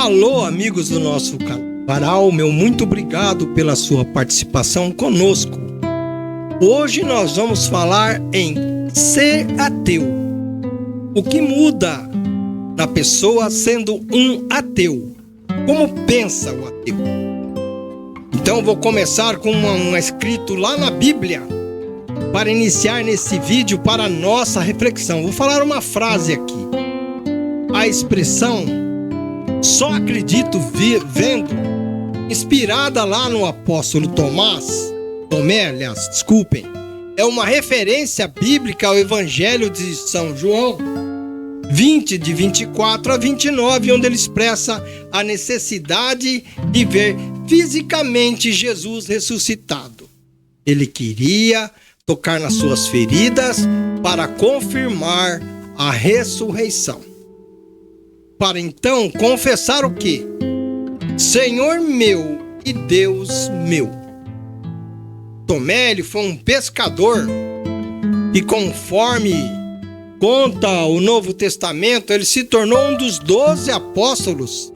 Alô, amigos do nosso canal, meu muito obrigado pela sua participação conosco. Hoje nós vamos falar em ser ateu. O que muda na pessoa sendo um ateu? Como pensa o ateu? Então vou começar com um escrito lá na Bíblia para iniciar nesse vídeo para a nossa reflexão. Vou falar uma frase aqui. A expressão "só acredito vendo", inspirada lá no apóstolo Tomé, desculpem, é uma referência bíblica ao Evangelho de São João 20, de 24 a 29, onde ele expressa a necessidade de ver fisicamente Jesus ressuscitado. Ele queria tocar nas suas feridas para confirmar a ressurreição. Para então confessar o quê? Senhor meu e Deus meu. Tomé, ele foi um pescador e, conforme conta o Novo Testamento, ele se tornou um dos 12 apóstolos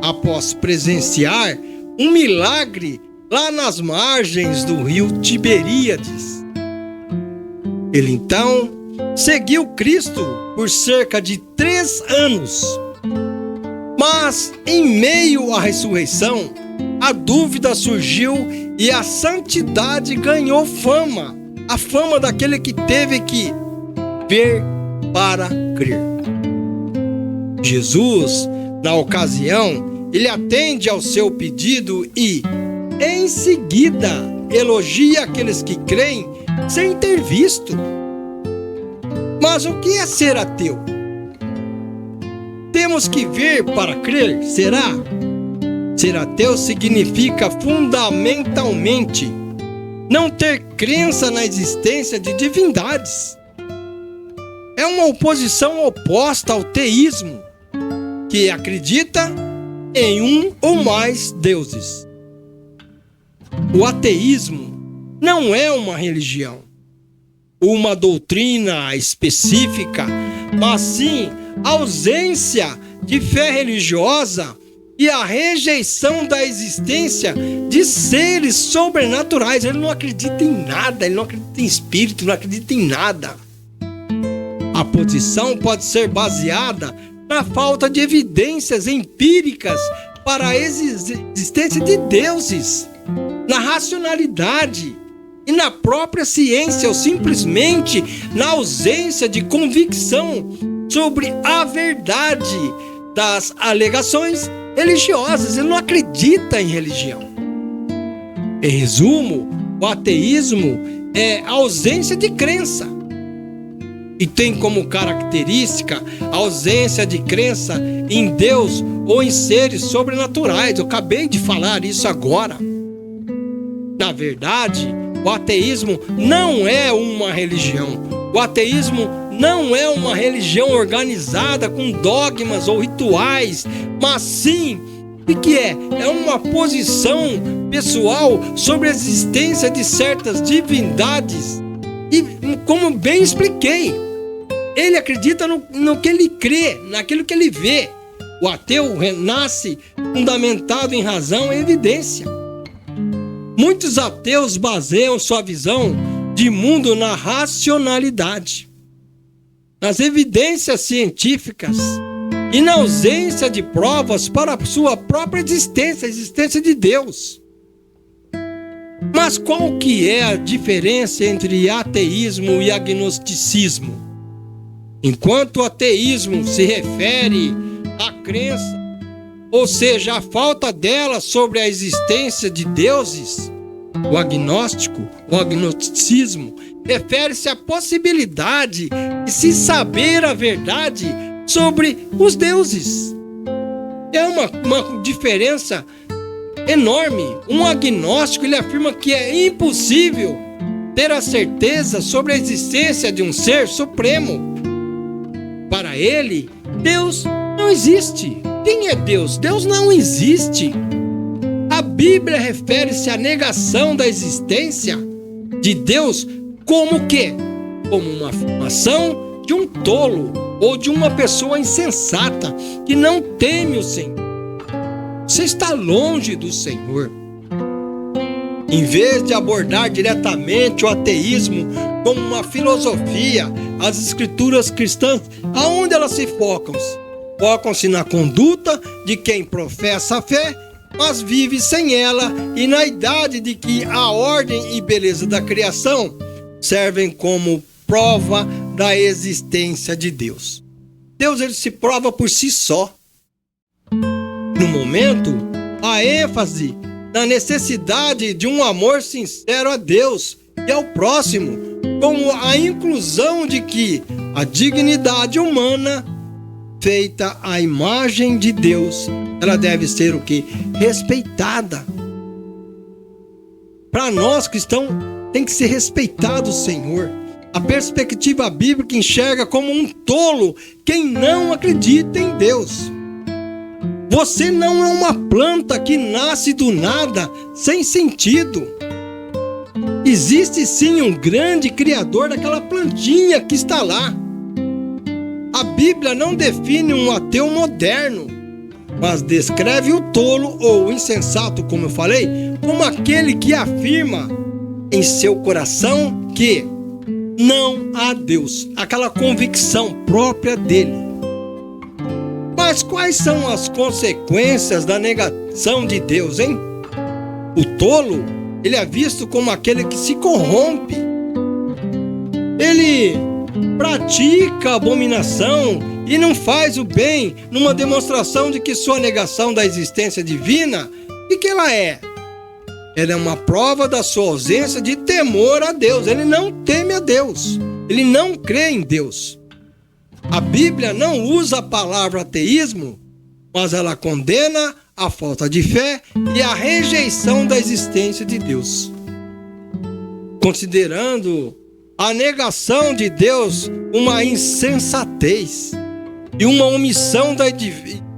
após presenciar um milagre lá nas margens do rio Tiberíades. Ele então seguiu Cristo por cerca de 3 anos. Mas, em meio à ressurreição, a dúvida surgiu e a santidade ganhou fama. A fama daquele que teve que ver para crer. Jesus, na ocasião, ele atende ao seu pedido e, em seguida, elogia aqueles que creem sem ter visto. Mas o que é ser ateu? Temos que ver para crer, será? Ser ateu significa fundamentalmente não ter crença na existência de divindades. É uma oposição oposta ao teísmo, que acredita em um ou mais deuses. O ateísmo não é uma religião, uma doutrina específica, mas sim a ausência de fé religiosa e a rejeição da existência de seres sobrenaturais. Ele não acredita em nada, ele não acredita em espírito, não acredita em nada. A posição pode ser baseada na falta de evidências empíricas para a existência de deuses, na racionalidade e na própria ciência, ou simplesmente na ausência de convicção sobre a verdade das alegações religiosas. Ele não acredita em religião. Em resumo, o ateísmo é a ausência de crença e tem como característica a ausência de crença em Deus ou em seres sobrenaturais. Eu acabei de falar isso agora. Na verdade, o ateísmo não é uma religião. O ateísmo não é uma religião organizada com dogmas ou rituais, mas sim, o que é? É uma posição pessoal sobre a existência de certas divindades. E, como bem expliquei, ele acredita no que ele crê, naquilo que ele vê. O ateu renasce fundamentado em razão e evidência. Muitos ateus baseiam sua visão de mundo na racionalidade, nas evidências científicas e na ausência de provas para a sua própria existência, a existência de Deus. Mas qual que é a diferença entre ateísmo e agnosticismo? Enquanto o ateísmo se refere à crença, ou seja, a falta dela sobre a existência de deuses, o agnosticismo refere-se à possibilidade de se saber a verdade sobre os deuses. É uma diferença enorme. Um agnóstico, ele afirma que é impossível ter a certeza sobre a existência de um ser supremo. Para ele, Deus não existe. Quem é Deus? Deus não existe. A Bíblia refere-se à negação da existência de Deus como o quê? Como uma afirmação de um tolo ou de uma pessoa insensata que não teme o Senhor. Você está longe do Senhor. Em vez de abordar diretamente o ateísmo como uma filosofia, as escrituras cristãs, aonde elas se focam? Focam-se na conduta de quem professa a fé, mas vive sem ela, e na idade de que a ordem e beleza da criação servem como prova da existência de Deus. Deus, ele se prova por si só. No momento, a ênfase na necessidade de um amor sincero a Deus e ao próximo, como a inclusão de que a dignidade humana feita à imagem de Deus, ela deve ser o quê? Respeitada. Para nós cristãos, tem que ser respeitado o Senhor. A perspectiva bíblica enxerga como um tolo quem não acredita em Deus. Você não é uma planta que nasce do nada, sem sentido. Existe sim um grande criador daquela plantinha que está lá. A Bíblia não define um ateu moderno, mas descreve o tolo ou o insensato, como eu falei, como aquele que afirma em seu coração que não há Deus, aquela convicção própria dele. Mas quais são as consequências da negação de Deus, hein? O tolo, ele é visto como aquele que se corrompe. Ele pratica abominação e não faz o bem, numa demonstração de que sua negação da existência divina, o que ela é? Ela é uma prova da sua ausência de temor a Deus. Ele não teme a Deus. Ele não crê em Deus. A Bíblia não usa a palavra ateísmo, mas ela condena a falta de fé e a rejeição da existência de Deus. Considerando a negação de Deus uma insensatez e uma omissão da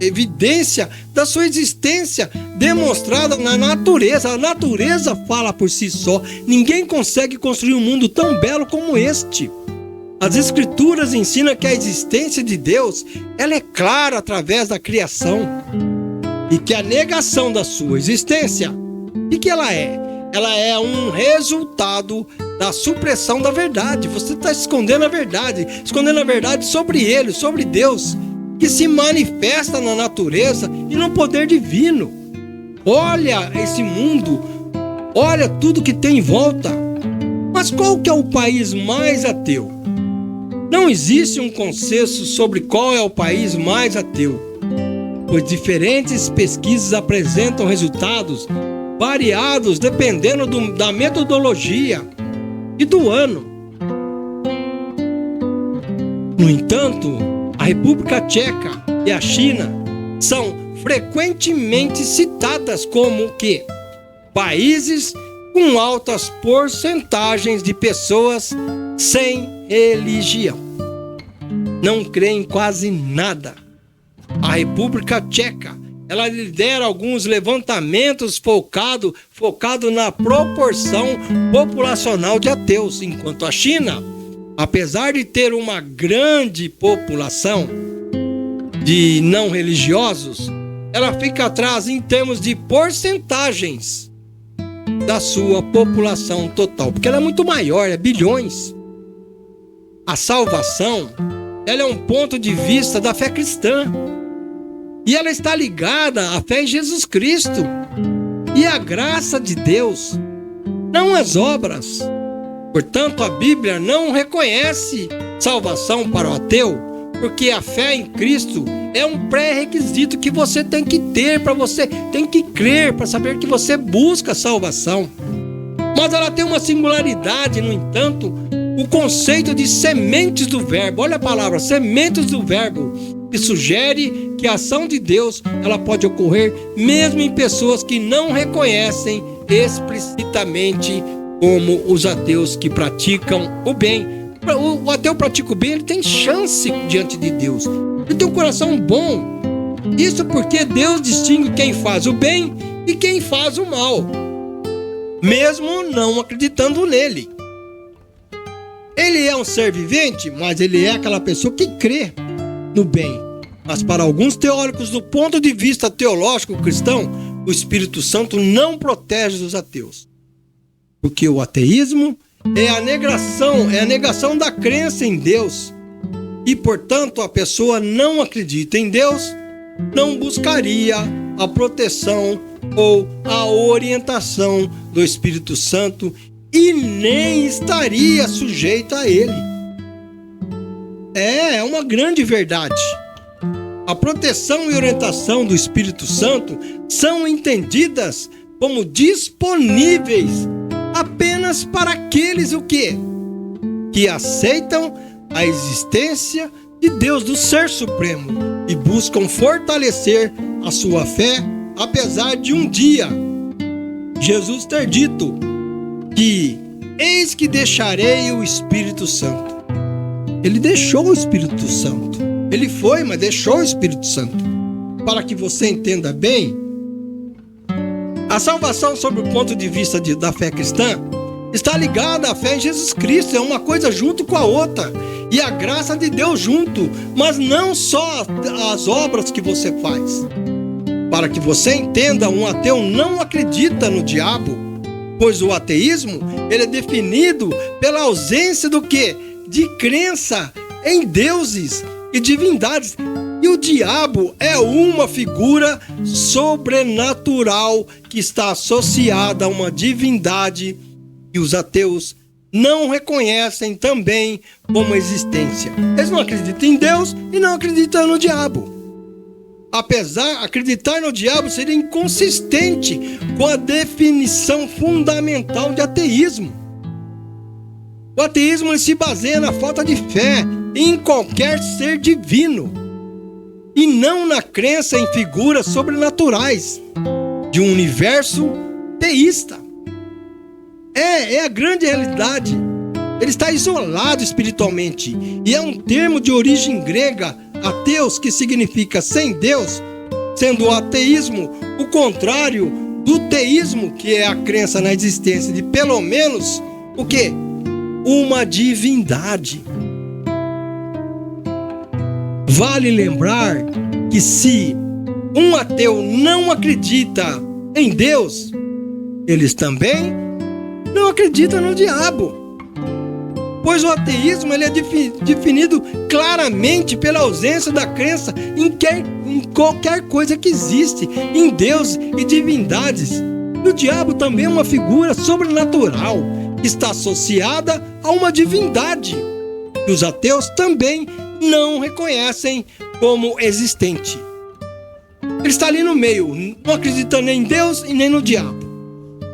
evidência da sua existência demonstrada na natureza. A natureza fala por si só. Ninguém consegue construir um mundo tão belo como este. As escrituras ensinam que a existência de Deus, ela é clara através da criação, e que a negação da sua existência, e que ela é um resultado da supressão da verdade. Você está escondendo a verdade sobre ele, sobre Deus, que se manifesta na natureza e no poder divino. Olha esse mundo, olha tudo que tem em volta. Mas qual que é o país mais ateu? Não existe um consenso sobre qual é o país mais ateu, pois diferentes pesquisas apresentam resultados variados dependendo da metodologia e do ano. No entanto, a República Tcheca e a China são frequentemente citadas como que países com altas porcentagens de pessoas sem religião. Não creem em quase nada. A República Tcheca, ela lidera alguns levantamentos focado na proporção populacional de ateus, enquanto a China, apesar de ter uma grande população de não religiosos, ela fica atrás em termos de porcentagens da sua população total, porque ela é muito maior, é bilhões. A salvação, ela é um ponto de vista da fé cristã, e ela está ligada à fé em Jesus Cristo e à graça de Deus, não às obras. Portanto, a Bíblia não reconhece salvação para o ateu, porque a fé em Cristo é um pré-requisito que você tem que ter, para você tem que crer, para saber que você busca salvação. Mas ela tem uma singularidade, no entanto, o conceito de sementes do verbo. Olha a palavra, sementes do verbo, que sugere que a ação de Deus, ela pode ocorrer mesmo em pessoas que não reconhecem explicitamente como os ateus que praticam o bem. O ateu pratica o bem, ele tem chance diante de Deus. Ele tem um coração bom. Isso porque Deus distingue quem faz o bem e quem faz o mal, mesmo não acreditando nele. Ele é um ser vivente, mas ele é aquela pessoa que crê no bem. Mas para alguns teóricos, do ponto de vista teológico cristão, o Espírito Santo não protege os ateus. Porque o ateísmo é a negação da crença em Deus. E, portanto, a pessoa não acredita em Deus, não buscaria a proteção ou a orientação do Espírito Santo e nem estaria sujeita a ele. É uma grande verdade. A proteção e orientação do Espírito Santo são entendidas como disponíveis apenas para aqueles o quê? Que aceitam a existência de Deus, do Ser Supremo, e buscam fortalecer a sua fé, apesar de um dia Jesus ter dito que eis que deixarei o Espírito Santo. Ele deixou o Espírito Santo. Ele foi, mas deixou o Espírito Santo. Para que você entenda bem, a salvação, sob o ponto de vista da fé cristã, está ligada à fé em Jesus Cristo. É uma coisa junto com a outra. E a graça de Deus junto. Mas não só as obras que você faz. Para que você entenda, um ateu não acredita no diabo. Pois o ateísmo, ele é definido pela ausência do quê? De crença em deuses e divindades. E o diabo é uma figura sobrenatural que está associada a uma divindade e os ateus não reconhecem também como existência. Eles não acreditam em Deus e não acreditam no diabo. Apesar de acreditar no diabo seria inconsistente com a definição fundamental de ateísmo. O ateísmo ele se baseia na falta de fé em qualquer ser divino e não na crença em figuras sobrenaturais de um universo teísta. É a grande realidade. Ele está isolado espiritualmente e é um termo de origem grega, ateus, que significa sem Deus, sendo o ateísmo o contrário do teísmo, que é a crença na existência de pelo menos o quê? Uma divindade. Vale lembrar que se um ateu não acredita em Deus, eles também não acreditam no diabo. Pois o ateísmo ele é definido claramente pela ausência da crença em qualquer coisa que existe, em Deus e divindades. O diabo também é uma figura sobrenatural que está associada a uma divindade. E os ateus também não reconhecem como existente. Ele está ali no meio, não acredita nem em Deus e nem no diabo.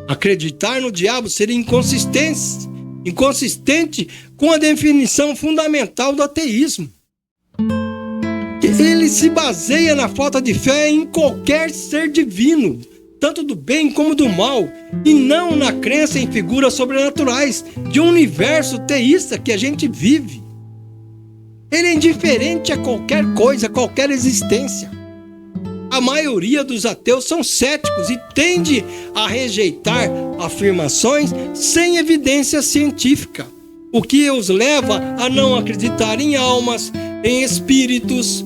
Acreditar no diabo seria inconsistente com a definição fundamental do ateísmo. Ele se baseia na falta de fé em qualquer ser divino, tanto do bem como do mal, e não na crença em figuras sobrenaturais de um universo teísta que a gente vive. Ele é indiferente a qualquer coisa, a qualquer existência. A maioria dos ateus são céticos e tende a rejeitar afirmações sem evidência científica, o que os leva a não acreditar em almas, em espíritos.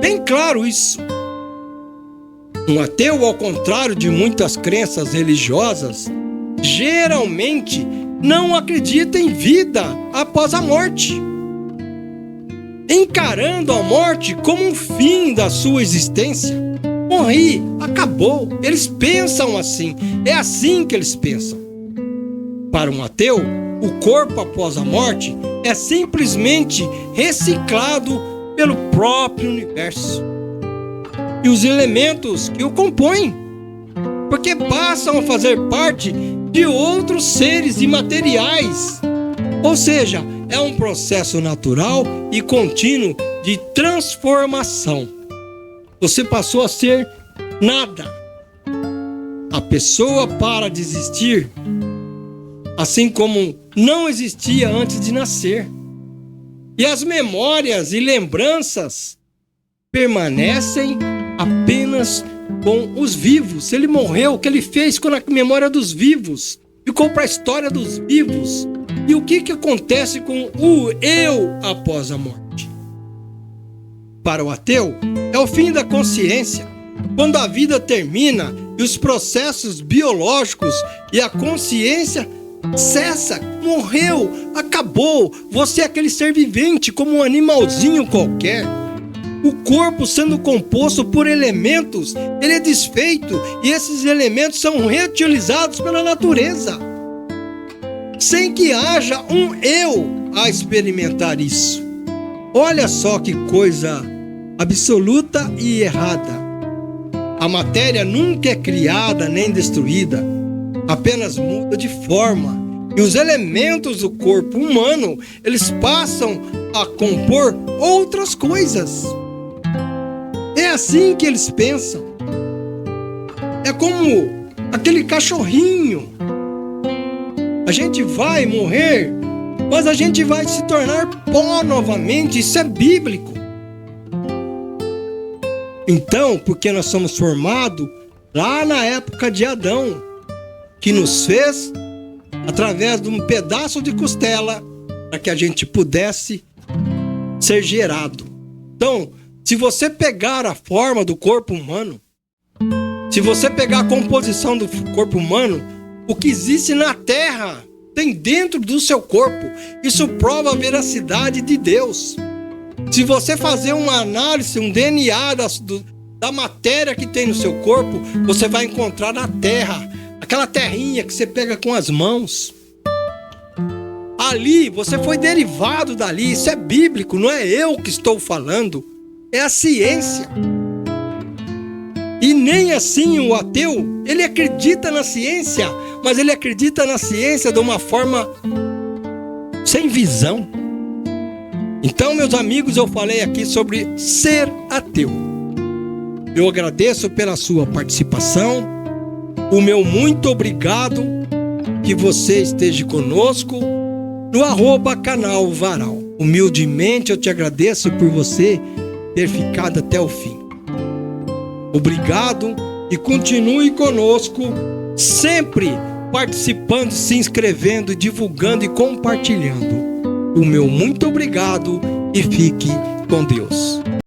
Bem claro isso. Um ateu, ao contrário de muitas crenças religiosas, geralmente não acredita em vida após a morte, encarando a morte como um fim da sua existência. Morri, acabou. Eles pensam assim. É assim que eles pensam. Para um ateu, o corpo após a morte é simplesmente reciclado pelo próprio universo e os elementos que o compõem, porque passam a fazer parte de outros seres imateriais. Ou seja, é um processo natural e contínuo de transformação. Você passou a ser nada. A pessoa para de existir, assim como não existia antes de nascer. E as memórias e lembranças permanecem apenas com os vivos. Se ele morreu, o que ele fez com a memória dos vivos? Ficou para a história dos vivos. E o que acontece com o eu após a morte? para o ateu, é o fim da consciência. Quando a vida termina e os processos biológicos e a consciência cessa, morreu, acabou. Você é aquele ser vivente como um animalzinho qualquer. O corpo, sendo composto por elementos, ele é desfeito e esses elementos são reutilizados pela natureza, sem que haja um eu a experimentar isso. Olha só que coisa absoluta e errada. A matéria nunca é criada nem destruída, apenas muda de forma. E os elementos do corpo humano, eles passam a compor outras coisas. É assim que eles pensam. É como aquele cachorrinho. A gente vai morrer, mas a gente vai se tornar pó novamente. Isso é bíblico. Então, porque nós somos formados lá na época de Adão, que nos fez através de um pedaço de costela para que a gente pudesse ser gerado. Então, se você pegar a forma do corpo humano, se você pegar a composição do corpo humano, o que existe na Terra tem dentro do seu corpo. Isso prova a veracidade de Deus. Se você fazer uma análise, um DNA da matéria que tem no seu corpo, você vai encontrar na Terra, aquela terrinha que você pega com as mãos. Ali, você foi derivado dali. Isso é bíblico, não é eu que estou falando. É a ciência. E nem assim o ateu, ele acredita na ciência, mas ele acredita na ciência de uma forma sem visão. Então, meus amigos, eu falei aqui sobre ser ateu. Eu agradeço pela sua participação. O meu muito obrigado que você esteja conosco no @canal Varal. Humildemente eu te agradeço por você ter ficado até o fim. Obrigado e continue conosco, sempre participando, se inscrevendo, divulgando e compartilhando. O meu muito obrigado e fique com Deus.